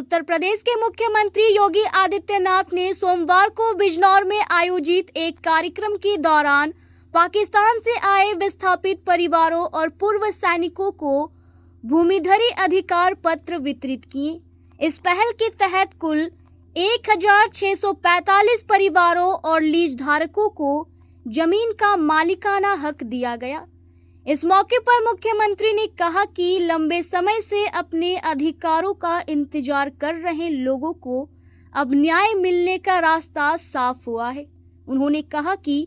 उत्तर प्रदेश के मुख्यमंत्री योगी आदित्यनाथ ने सोमवार को बिजनौर में आयोजित एक कार्यक्रम के दौरान पाकिस्तान से आए विस्थापित परिवारों और पूर्व सैनिकों को भूमिधरी अधिकार पत्र वितरित किए। इस पहल के तहत कुल 1645 परिवारों और लीज धारकों को जमीन का मालिकाना हक दिया गया। इस मौके पर मुख्यमंत्री ने कहा कि लंबे समय से अपने अधिकारों का इंतजार कर रहे लोगों को अब न्याय मिलने का रास्ता साफ हुआ है। उन्होंने कहा कि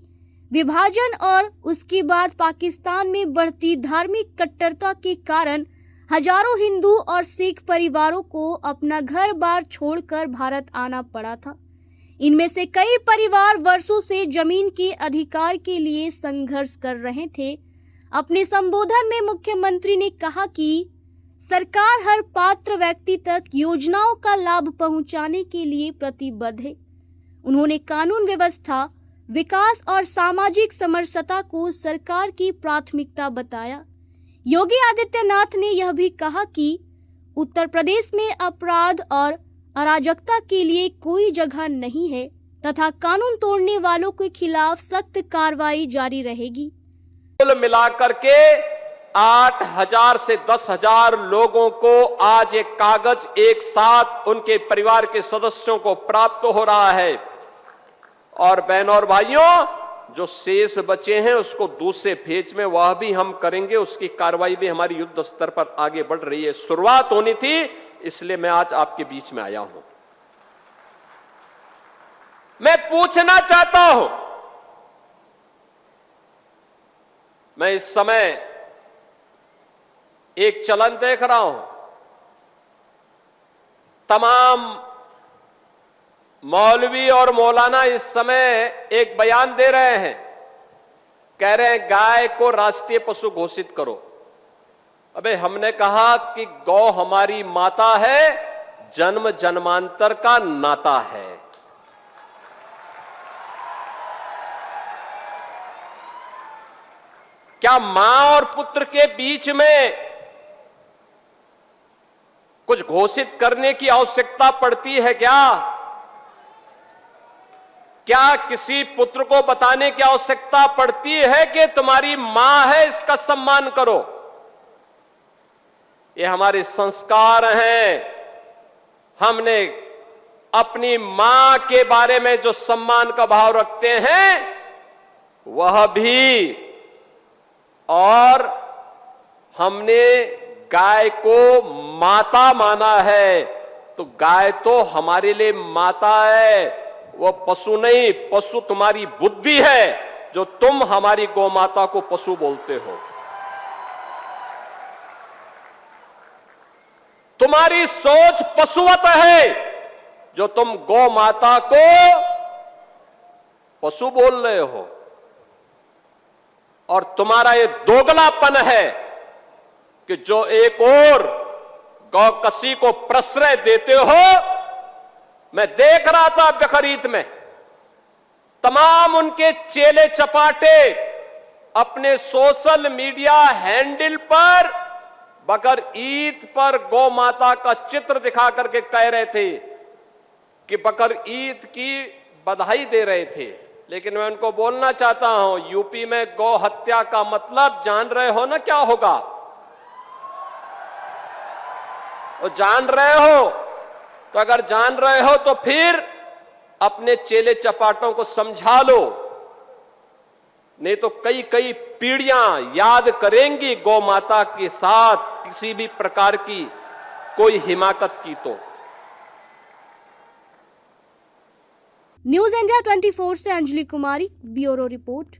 विभाजन और उसके बाद पाकिस्तान में बढ़ती धार्मिक कट्टरता के कारण हजारों हिंदू और सिख परिवारों को अपना घर बार छोड़कर भारत आना पड़ा था। इनमें से कई परिवार वर्षों से जमीन के अधिकार के लिए संघर्ष कर रहे थे। अपने संबोधन में मुख्यमंत्री ने कहा कि सरकार हर पात्र व्यक्ति तक योजनाओं का लाभ पहुंचाने के लिए प्रतिबद्ध है। उन्होंने कानून व्यवस्था, विकास और सामाजिक समरसता को सरकार की प्राथमिकता बताया। योगी आदित्यनाथ ने यह भी कहा कि उत्तर प्रदेश में अपराध और अराजकता के लिए कोई जगह नहीं है तथा कानून तोड़ने वालों के खिलाफ सख्त कार्रवाई जारी रहेगी। कुल मिलाकर के 8,000 से 10,000 लोगों को आज एक कागज एक साथ उनके परिवार के सदस्यों को प्राप्त हो रहा है। और बहनों और भाइयों, जो शेष बचे हैं उसको दूसरे फेज में वह भी हम करेंगे। उसकी कार्रवाई भी हमारी युद्ध स्तर पर आगे बढ़ रही है। शुरुआत होनी थी, इसलिए मैं आज आपके बीच में आया हूं। मैं पूछना चाहता हूं, मैं इस समय एक चलन देख रहा हूं, तमाम मौलवी और मौलाना इस समय एक बयान दे रहे हैं, कह रहे हैं गाय को राष्ट्रीय पशु घोषित करो। अबे हमने कहा कि गौ हमारी माता है, जन्म जन्मांतर का नाता है। क्या मां और पुत्र के बीच में कुछ घोषित करने की आवश्यकता पड़ती है क्या? क्या किसी पुत्र को बताने की आवश्यकता पड़ती है कि तुम्हारी मां है, इसका सम्मान करो? ये हमारे संस्कार हैं। हमने अपनी मां के बारे में जो सम्मान का भाव रखते हैं वह भी, और हमने गाय को माता माना है, तो गाय तो हमारे लिए माता है, वो पशु नहीं। पशु तुम्हारी बुद्धि है जो तुम हमारी गौ माता को पशु बोलते हो। तुम्हारी सोच पशुवत है जो तुम गौ माता को पशु बोल रहे हो। और तुम्हारा ये दोगलापन है कि जो एक और गौकसी को प्रश्रय देते हो। मैं देख रहा था बकरीद में तमाम उनके चेले चपाटे अपने सोशल मीडिया हैंडल पर बकर ईद पर गौ माता का चित्र दिखा करके कह रहे थे कि बकर ईद की बधाई दे रहे थे। लेकिन मैं उनको बोलना चाहता हूं, यूपी में गौ हत्या का मतलब जान रहे हो ना क्या होगा? वो जान रहे हो? तो अगर जान रहे हो तो फिर अपने चेले चपाटों को समझा लो, नहीं तो कई कई पीढ़ियां याद करेंगी गौ माता के साथ किसी भी प्रकार की कोई हिमाकत की। तो न्यूज इंडिया 24 से अंजलि कुमारी, ब्यूरो रिपोर्ट।